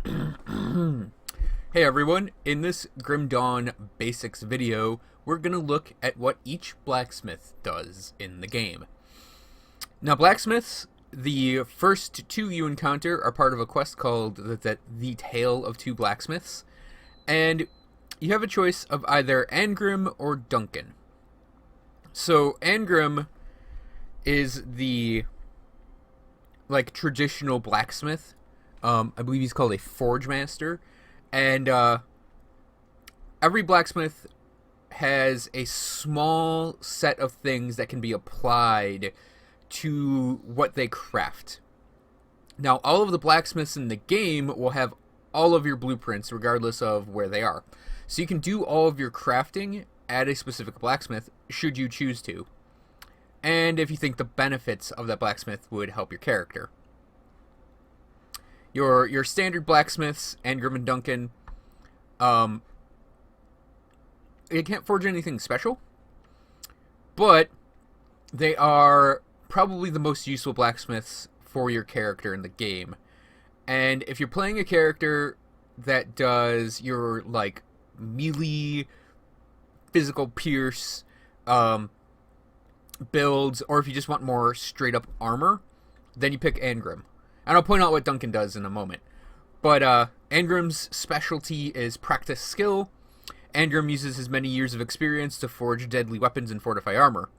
Hey everyone, in this Grim Dawn Basics video, we're going to look at what each blacksmith does in the game. Now blacksmiths, the first two you encounter are part of a quest called the Tale of Two Blacksmiths, and you have a choice of either Angrim or Duncan. So Angrim is the traditional blacksmith. I believe he's called a Forgemaster. And every blacksmith has a small set of things that can be applied to what they craft. Now, all of the blacksmiths in the game will have all of your blueprints regardless of where they are. So you can do all of your crafting at a specific blacksmith should you choose to. And if you think the benefits of that blacksmith would help your character. Your standard blacksmiths, Angrim and Duncan, they can't forge anything special, but they are probably the most useful blacksmiths for your character in the game. And if you're playing a character that does your, melee, physical pierce, builds, or if you just want more straight-up armor, then you pick Angrim. And I'll point out what Duncan does in a moment. But Angrim's specialty is practice skill. Angrim uses his many years of experience to forge deadly weapons and fortify armor.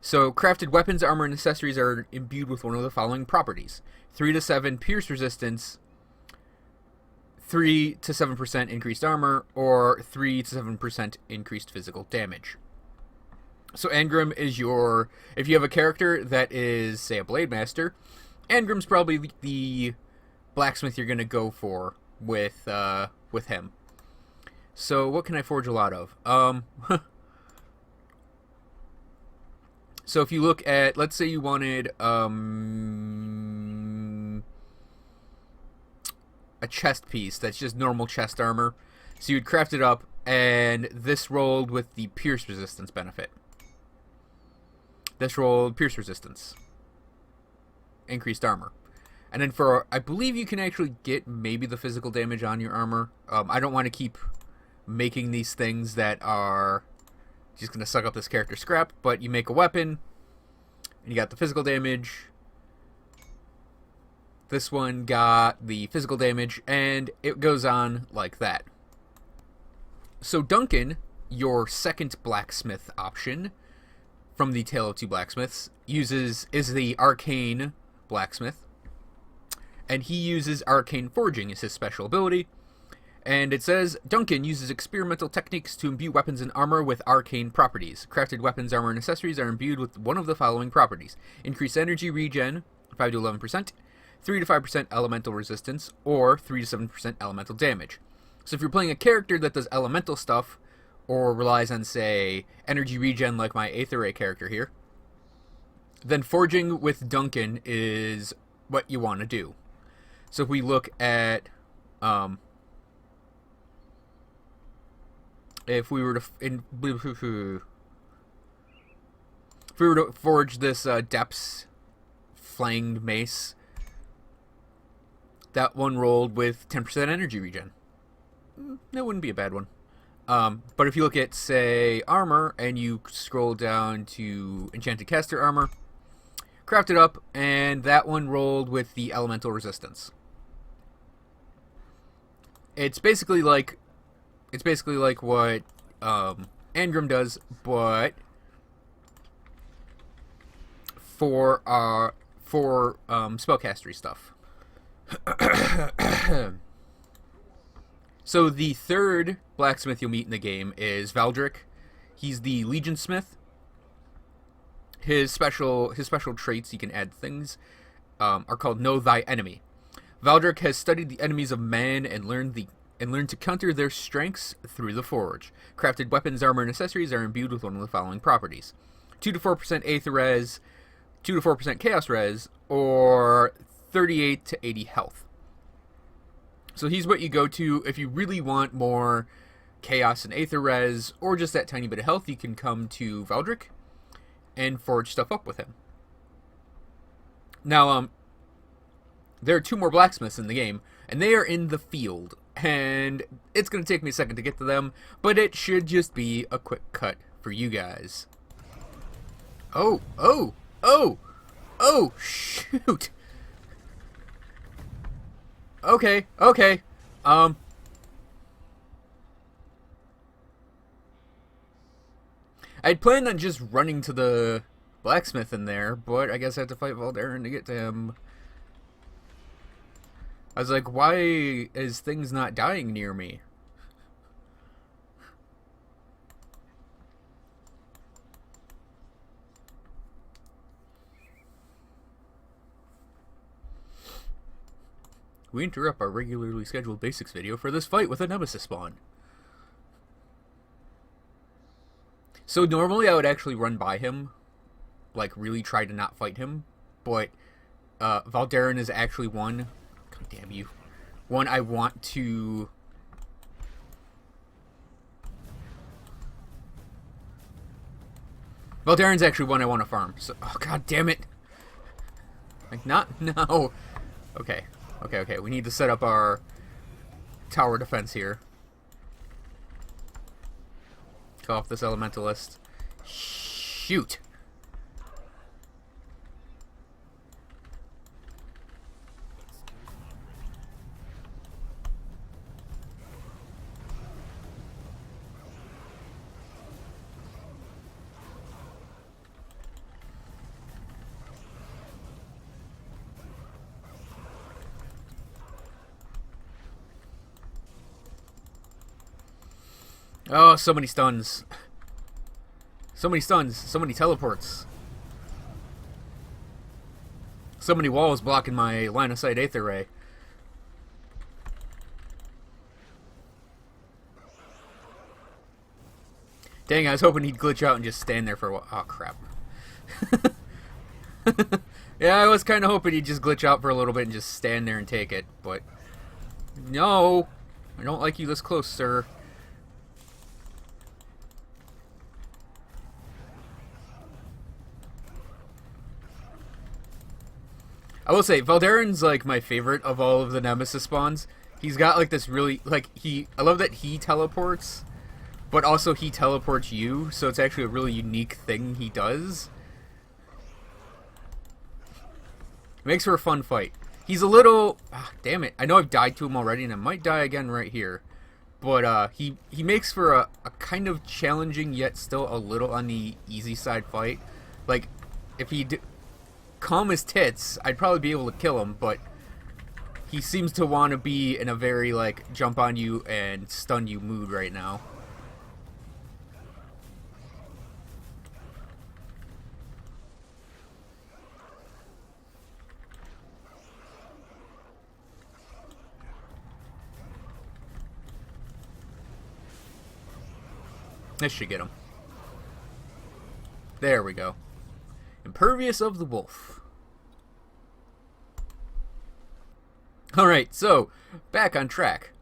So crafted weapons, armor, and accessories are imbued with one of the following properties. 3 to 7 pierce resistance, 3 to 7% increased armor, or 3 to 7% increased physical damage. So Angrim is if you have a character that is, say, a blade master, Angrim's probably the blacksmith you're going to go for with him. So what can I forge a lot of? So if you look at, let's say you wanted a chest piece that's just normal chest armor. So you'd craft it up, and this rolled with the pierce resistance benefit. This rolled pierce resistance. Increased armor. And then I believe you can actually get maybe the physical damage on your armor. I don't want to keep making these things that are just going to suck up this character's scrap, but you make a weapon, and you got the physical damage. This one got the physical damage, and it goes on like that. So Duncan, your second blacksmith option from the Tale of Two Blacksmiths, is the Arcane blacksmith, and he uses arcane forging as his special ability. And it says Duncan uses experimental techniques to imbue weapons and armor with arcane properties. Crafted weapons, armor, and accessories are imbued with one of the following properties: increased energy regen, 5 to 11%, 3 to 5% elemental resistance, or 3 to 7% elemental damage. So if you're playing a character that does elemental stuff, or relies on, say, energy regen like my Aether Ray character here, then forging with Duncan is what you want to do. So if we look at, if we were to forge this Depths Flanged Mace, that one rolled with 10% energy regen. That wouldn't be a bad one. But if you look at, say, armor, and you scroll down to Enchanted Caster Armor, craft it up, and that one rolled with the elemental resistance. It's basically like what Angrim does, but for spellcastery stuff. So the third blacksmith you'll meet in the game is Valdrich. He's the Legion Smith. His special traits, he can add things, are called Know Thy Enemy. Valdrich has studied the enemies of man and learned to counter their strengths through the forge. Crafted weapons, armor, and accessories are imbued with one of the following properties: 2 to 4% Aether Res, 2 to 4% Chaos Res, or 38 to 80 health. So he's what you go to if you really want more Chaos and Aether Res, or just that tiny bit of health. You can come to Valdrich and forge stuff up with him. Now, there are 2 more blacksmiths in the game, and they are in the field. And it's going to take me a second to get to them, but it should just be a quick cut for you guys. Oh, oh, oh, oh, shoot. Okay, okay. I'd planned on just running to the blacksmith in there, but I guess I have to fight Valdaran to get to him. I was like, why is things not dying near me? We interrupt our regularly scheduled basics video for this fight with a nemesis spawn. So normally I would actually run by him, like really try to not fight him, but Valdaran is actually one, god damn you, one I want to... Valdaran's actually one I want to farm, so, oh god damn it. Like, not, no. Okay, okay, okay, we need to set up our tower defense here. Call off this elementalist. Shoot! Oh, so many stuns. So many stuns. So many teleports. So many walls blocking my line of sight Aether Ray. Dang, I was hoping he'd glitch out and just stand there for a while. Oh, crap. Yeah, I was kind of hoping he'd just glitch out for a little bit and just stand there and take it, but... No! I don't like you this close, sir. I will say, Valdaran's, like, my favorite of all of the Nemesis spawns. He's got, like, this really, like, I love that he teleports, but also he teleports you, so it's actually a really unique thing he does. It makes for a fun fight. He's a little, damn it, I know I've died to him already, and I might die again right here. But, he makes for a kind of challenging, yet still a little on the easy side fight. Like, if he calm as tits, I'd probably be able to kill him, but he seems to want to be in a very, like, jump on you and stun you mood right now. This should get him. There we go. Impervious of the Wolf. Alright, so, back on track.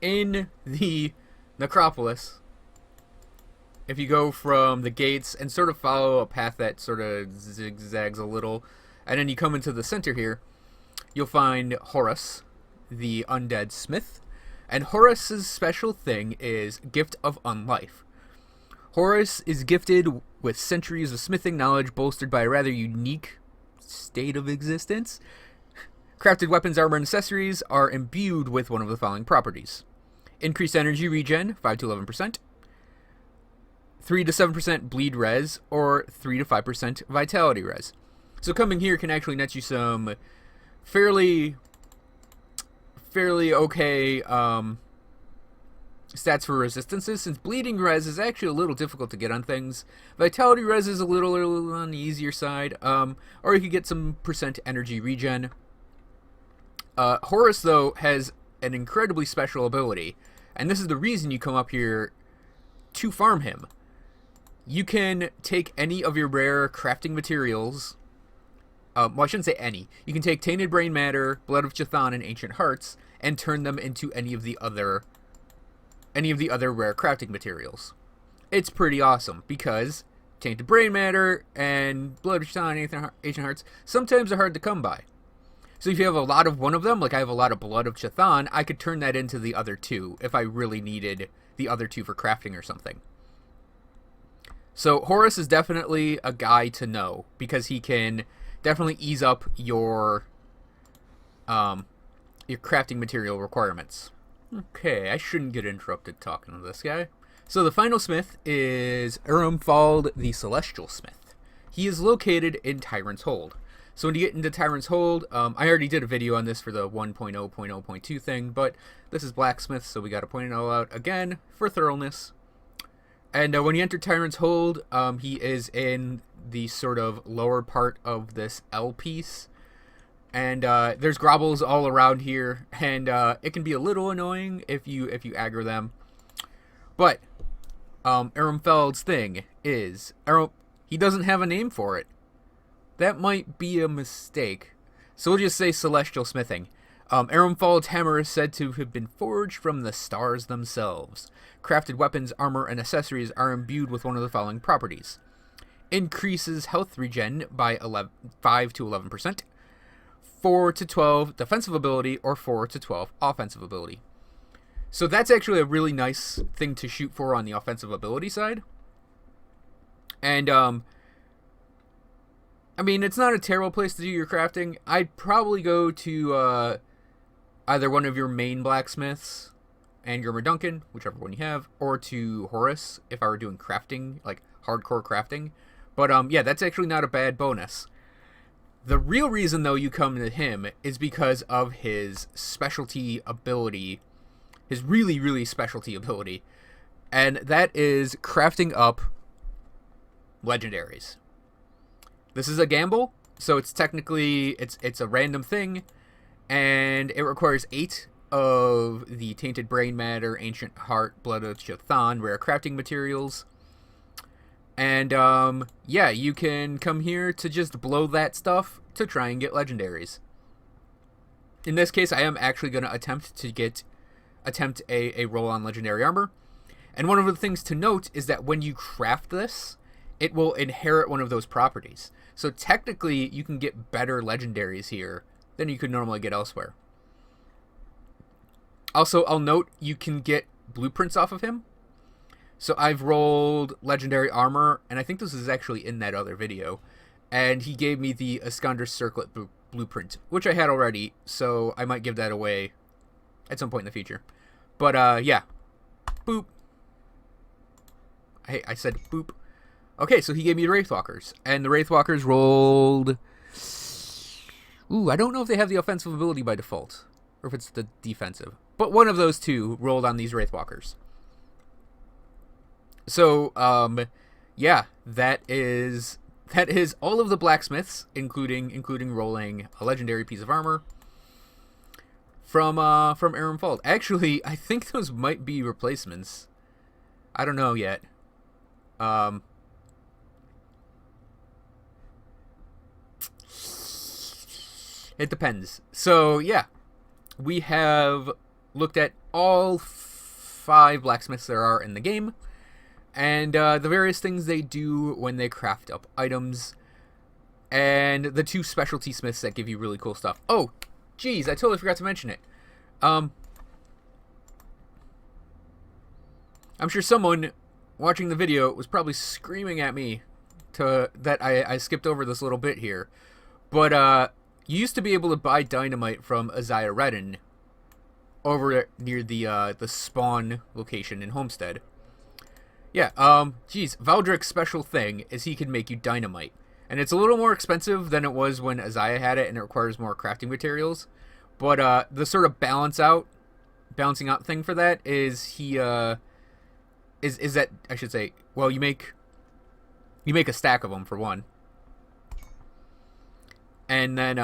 In the Necropolis, if you go from the gates and sort of follow a path that sort of zigzags a little, and then you come into the center here, you'll find Horus, the Undead Smith. And Horus's special thing is Gift of Unlife. Horus is gifted with centuries of smithing knowledge bolstered by a rather unique state of existence. Crafted weapons, armor, and accessories are imbued with one of the following properties. Increased energy regen, 5 to 11%, 3 to 7% bleed res, or 3 to 5% vitality res. So coming here can actually net you some fairly okay stats for resistances, since bleeding res is actually a little difficult to get on things. Vitality res is a little on the easier side, or you could get some percent energy regen. Horus, though, has an incredibly special ability, and this is the reason you come up here to farm him. You can take any of your rare crafting materials, well, I shouldn't say any. You can take Tainted Brain Matter, Blood of Chthon, and Ancient Hearts, and turn them into any of the other rare crafting materials. It's pretty awesome, because Tainted Brain Matter and Blood of Chthon, Ancient Hearts, sometimes are hard to come by. So if you have a lot of one of them, like I have a lot of Blood of Chthon, I could turn that into the other two if I really needed the other two for crafting or something. So Horus is definitely a guy to know, because he can definitely ease up your crafting material requirements. Okay, I shouldn't get interrupted talking to this guy. So the final smith is Fald the Celestial Smith. He is located in Tyrant's Hold. So when you get into Tyrant's Hold, I already did a video on this for the 1.0.0.2 thing, but this is Blacksmith, so we got to point it all out again for thoroughness. And when you enter Tyrant's Hold, he is in the sort of lower part of this L piece. And there's grobbles all around here, and it can be a little annoying if you aggro them. But Feld's thing is he doesn't have a name for it. That might be a mistake. So we'll just say Celestial Smithing. Feld's hammer is said to have been forged from the stars themselves. Crafted weapons, armor, and accessories are imbued with one of the following properties. Increases health regen by 5 to 11%, 4 to 12 defensive ability, or 4 to 12 offensive ability. So that's actually a really nice thing to shoot for on the offensive ability side. And, I mean, it's not a terrible place to do your crafting. I'd probably go to either one of your main blacksmiths, Angrim or Duncan, whichever one you have, or to Horus if I were doing crafting, like hardcore crafting. But yeah, that's actually not a bad bonus. The real reason, though, you come to him is because of his specialty ability, his really, really specialty ability, and that is crafting up legendaries. This is a gamble, so it's technically, it's a random thing, and it requires 8 of the Tainted Brain Matter, Ancient Heart, Blood of Chthon, rare crafting materials. And, yeah, you can come here to just blow that stuff to try and get legendaries. In this case, I am actually going to attempt a roll on legendary armor. And one of the things to note is that when you craft this, it will inherit one of those properties. So technically, you can get better legendaries here than you could normally get elsewhere. Also, I'll note you can get blueprints off of him. So I've rolled legendary armor, and I think this is actually in that other video. And he gave me the Iskander Circlet blueprint, which I had already, so I might give that away at some point in the future. But, yeah. Boop. Hey, I said boop. Okay, so he gave me the Wraithwalkers, and the Wraithwalkers rolled... Ooh, I don't know if they have the offensive ability by default, or if it's the defensive. But one of those two rolled on these Wraithwalkers. So, yeah, that is all of the blacksmiths, including rolling a legendary piece of armor from Fald. Actually, I think those might be replacements. I don't know yet. It depends. So, yeah, we have looked at all 5 blacksmiths there are in the game, and the various things they do when they craft up items, and the 2 specialty smiths that give you really cool stuff. Oh, geez, I totally forgot to mention it. I'm sure someone watching the video was probably screaming at me that I skipped over this little bit here. But you used to be able to buy dynamite from Isaiah Redden over near the spawn location in Homestead. Yeah, geez, Valdrich's special thing is he can make you dynamite. And it's a little more expensive than it was when Isaiah had it, and it requires more crafting materials. But the sort of balancing out thing for that is he is that, I should say, well, you make a stack of them for one. And then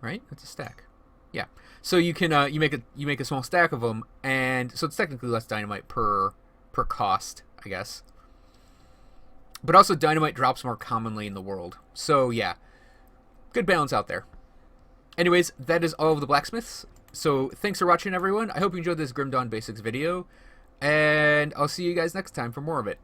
right? That's a stack. Yeah. So you can you make a small stack of them, and so it's technically less dynamite per cost, I guess. But also dynamite drops more commonly in the world. So yeah, good balance out there. Anyways, that is all of the blacksmiths. So thanks for watching, everyone. I hope you enjoyed this Grim Dawn Basics video. And I'll see you guys next time for more of it.